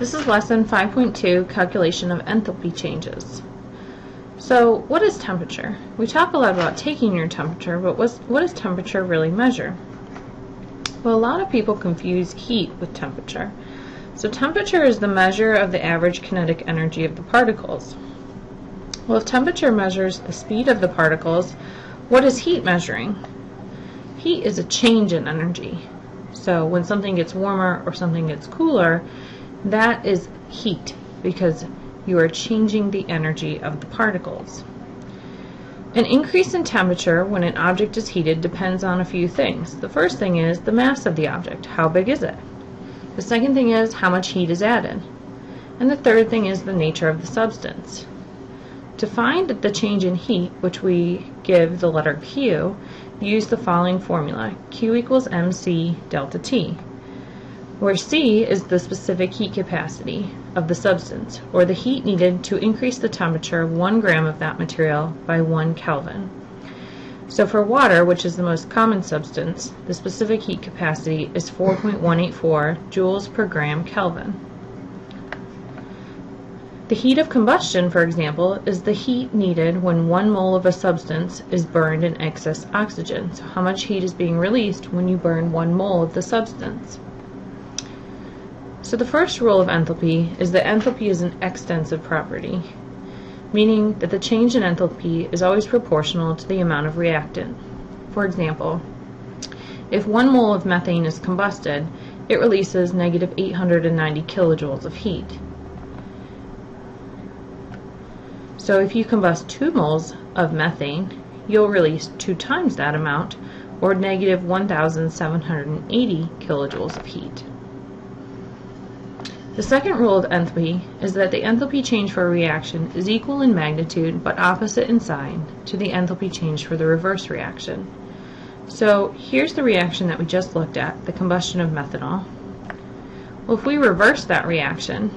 This is lesson 5.2, calculation of enthalpy changes. So what is temperature? We talk a lot about taking your temperature, but what does temperature really measure? Well, a lot of people confuse heat with temperature. So temperature is the measure of the average kinetic energy of the particles. Well, if temperature measures the speed of the particles, what is heat measuring? Heat is a change in energy. So when something gets warmer or something gets cooler, that is heat, because you are changing the energy of the particles. An increase in temperature when an object is heated depends on a few things. The first thing is the mass of the object. How big is it? The second thing is how much heat is added. And the third thing is the nature of the substance. To find the change in heat, which we give the letter Q, use the following formula. Q equals mc delta T, where C is the specific heat capacity of the substance, or the heat needed to increase the temperature of 1 gram of that material by 1 Kelvin. So for water, which is the most common substance, the specific heat capacity is 4.184 joules per gram Kelvin. The heat of combustion, for example, is the heat needed when 1 mole of a substance is burned in excess oxygen. So how much heat is being released when you burn 1 mole of the substance? So the first rule of enthalpy is that enthalpy is an extensive property, meaning that the change in enthalpy is always proportional to the amount of reactant. For example, if 1 mole of methane is combusted, it releases negative 890 kilojoules of heat. So if you combust 2 moles of methane, you'll release 2 times that amount, or negative 1,780 kilojoules of heat. The second rule of enthalpy is that the enthalpy change for a reaction is equal in magnitude but opposite in sign to the enthalpy change for the reverse reaction. So here's the reaction that we just looked at, the combustion of methanol. Well, if we reverse that reaction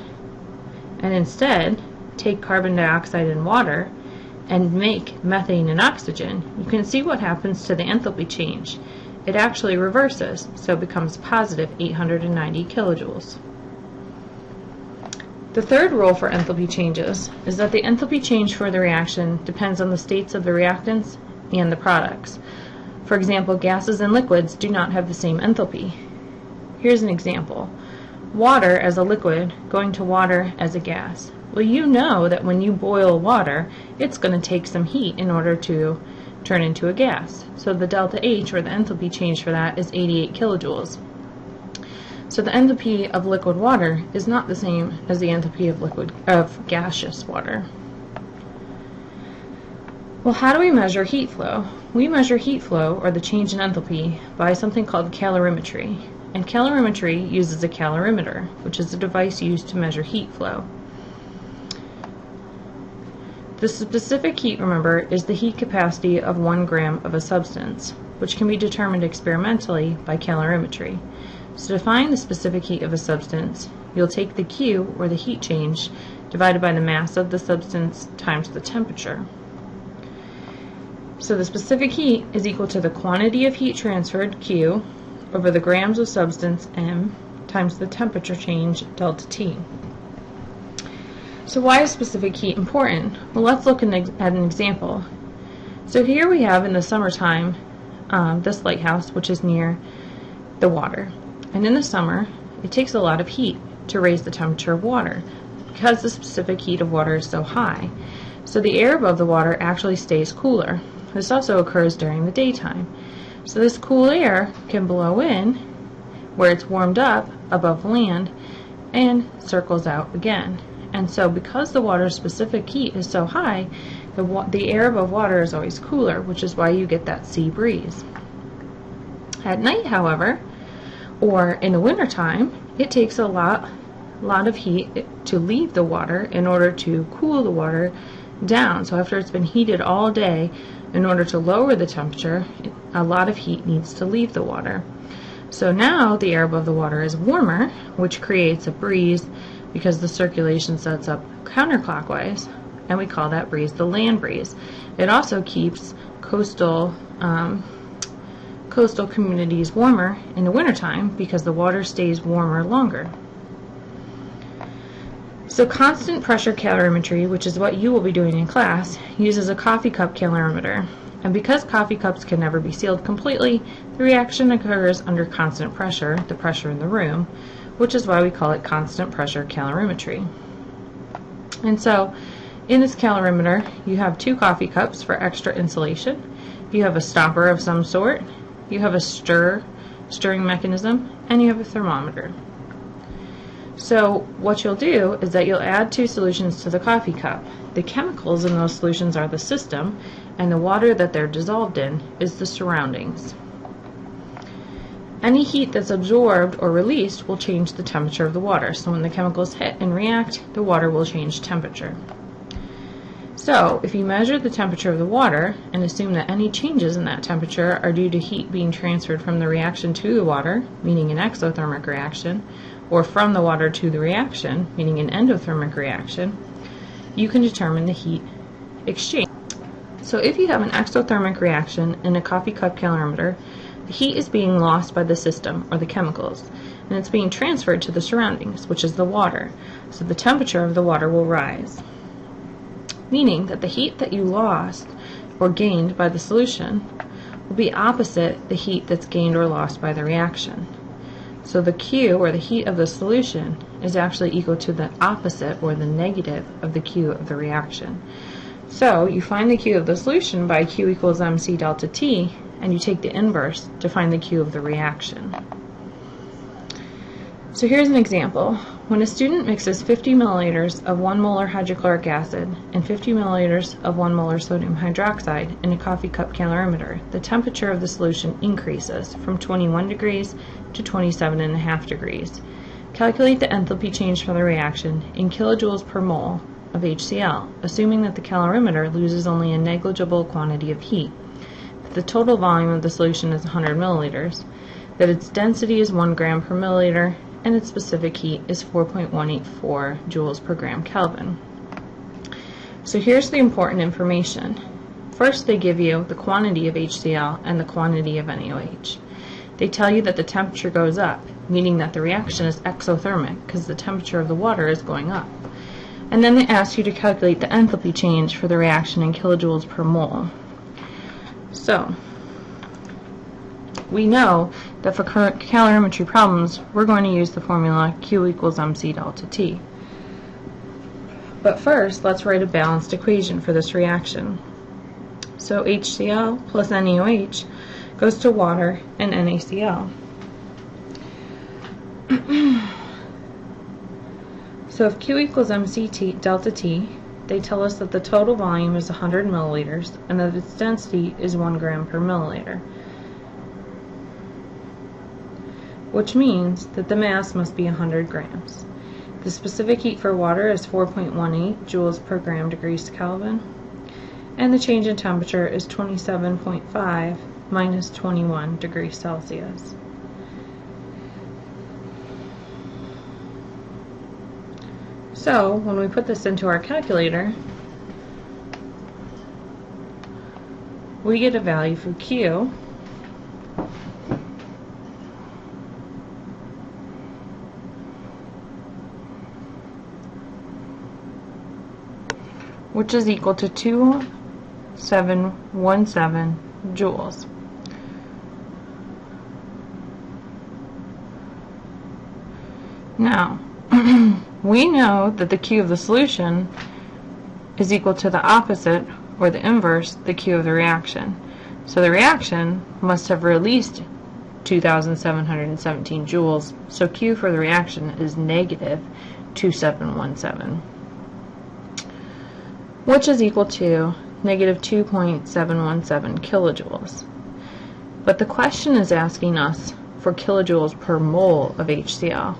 and instead take carbon dioxide and water and make methane and oxygen, you can see what happens to the enthalpy change. It actually reverses, so it becomes positive 890 kilojoules. The third rule for enthalpy changes is that the enthalpy change for the reaction depends on the states of the reactants and the products. For example, gases and liquids do not have the same enthalpy. Here's an example. Water as a liquid going to water as a gas. Well, you know that when you boil water, it's going to take some heat in order to turn into a gas. So the delta H, or the enthalpy change for that, is 88 kilojoules. So the enthalpy of liquid water is not the same as the enthalpy of gaseous water. Well, how do we measure heat flow? We measure heat flow, or the change in enthalpy, by something called calorimetry. And calorimetry uses a calorimeter, which is a device used to measure heat flow. The specific heat, remember, is the heat capacity of 1 gram of a substance, which can be determined experimentally by calorimetry. So to find the specific heat of a substance, you'll take the Q, or the heat change, divided by the mass of the substance times the temperature. So the specific heat is equal to the quantity of heat transferred, Q, over the grams of substance, M, times the temperature change, delta T. So why is specific heat important? Well, let's look at an example. So here we have in the summertime this lighthouse, which is near the water. And in the summer, it takes a lot of heat to raise the temperature of water because the specific heat of water is so high. So the air above the water actually stays cooler. This also occurs during the daytime. So this cool air can blow in where it's warmed up above land and circles out again. And so because the water's specific heat is so high, the air above water is always cooler, which is why you get that sea breeze. At night, however, or in the wintertime, it takes a lot of heat to leave the water in order to cool the water down. So after it's been heated all day, in order to lower the temperature, a lot of heat needs to leave the water. So now the air above the water is warmer, which creates a breeze because the circulation sets up counterclockwise, and we call that breeze the land breeze. It also keeps coastal communities warmer in the wintertime because the water stays warmer longer. So constant pressure calorimetry, which is what you will be doing in class, uses a coffee cup calorimeter. And because coffee cups can never be sealed completely, the reaction occurs under constant pressure, the pressure in the room, which is why we call it constant pressure calorimetry. And so, in this calorimeter, you have 2 coffee cups for extra insulation. You have a stopper of some sort, you have a stirring mechanism, and you have a thermometer. So what you'll do is that you'll add 2 solutions to the coffee cup. The chemicals in those solutions are the system, and the water that they're dissolved in is the surroundings. Any heat that's absorbed or released will change the temperature of the water. So when the chemicals hit and react, the water will change temperature. So if you measure the temperature of the water and assume that any changes in that temperature are due to heat being transferred from the reaction to the water, meaning an exothermic reaction, or from the water to the reaction, meaning an endothermic reaction, you can determine the heat exchange. So if you have an exothermic reaction in a coffee cup calorimeter, the heat is being lost by the system, or the chemicals, and it's being transferred to the surroundings, which is the water. So the temperature of the water will rise, meaning that the heat that you lost or gained by the solution will be opposite the heat that's gained or lost by the reaction. So the Q, or the heat of the solution, is actually equal to the opposite, or the negative, of the Q of the reaction. So you find the Q of the solution by Q equals mc delta T, and you take the inverse to find the Q of the reaction. So here's an example. When a student mixes 50 milliliters of 1 molar hydrochloric acid and 50 milliliters of 1 molar sodium hydroxide in a coffee cup calorimeter, the temperature of the solution increases from 21 degrees to 27.5 degrees. Calculate the enthalpy change for the reaction in kilojoules per mole of HCl, assuming that the calorimeter loses only a negligible quantity of heat, that the total volume of the solution is 100 milliliters, that its density is 1 gram per milliliter, and its specific heat is 4.184 joules per gram Kelvin. So here's the important information. First, they give you the quantity of HCl and the quantity of NaOH. They tell you that the temperature goes up, meaning that the reaction is exothermic because the temperature of the water is going up. And then they ask you to calculate the enthalpy change for the reaction in kilojoules per mole. So we know that for current calorimetry problems, we're going to use the formula Q equals mc delta T. But first, let's write a balanced equation for this reaction. So HCl plus NaOH goes to water and NaCl. So if Q equals mc delta T, they tell us that the total volume is 100 milliliters and that its density is 1 gram per milliliter, which means that the mass must be 100 grams. The specific heat for water is 4.18 joules per gram degrees Kelvin, and the change in temperature is 27.5 minus 21 degrees Celsius. So when we put this into our calculator, we get a value for Q which is equal to 2717 joules. Now, we know that the Q of the solution is equal to the opposite, or the inverse, the Q of the reaction. So the reaction must have released 2717 joules, so Q for the reaction is negative 2717, which is equal to negative 2.717 kilojoules. But the question is asking us for kilojoules per mole of HCl.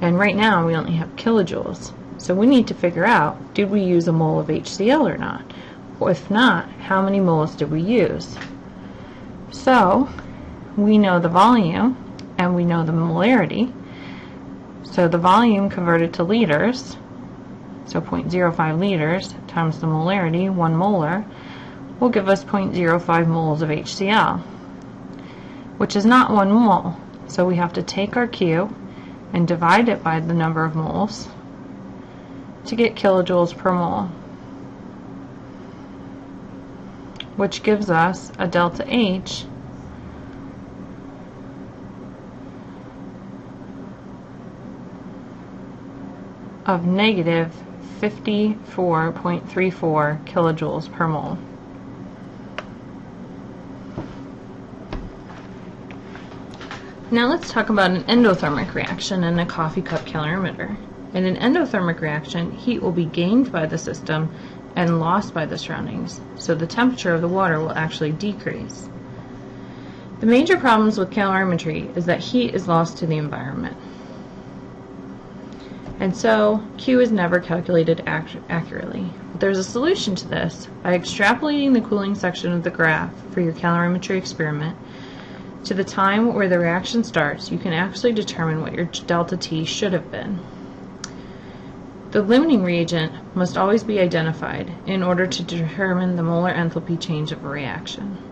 And right now we only have kilojoules. So we need to figure out, did we use a mole of HCl or not? Or if not, how many moles did we use? So we know the volume and we know the molarity. So the volume converted to liters, so 0.05 liters times the molarity, 1 molar, will give us 0.05 moles of HCl, which is not 1 mole. So we have to take our Q and divide it by the number of moles, to get kilojoules per mole, which gives us a delta H of negative 54.34 kilojoules per mole. Now let's talk about an endothermic reaction in a coffee cup calorimeter. In an endothermic reaction, heat will be gained by the system and lost by the surroundings, so the temperature of the water will actually decrease. The major problems with calorimetry is that heat is lost to the environment. And so, Q is never calculated accurately. But there's a solution to this. By extrapolating the cooling section of the graph for your calorimetry experiment to the time where the reaction starts, you can actually determine what your delta T should have been. The limiting reagent must always be identified in order to determine the molar enthalpy change of a reaction.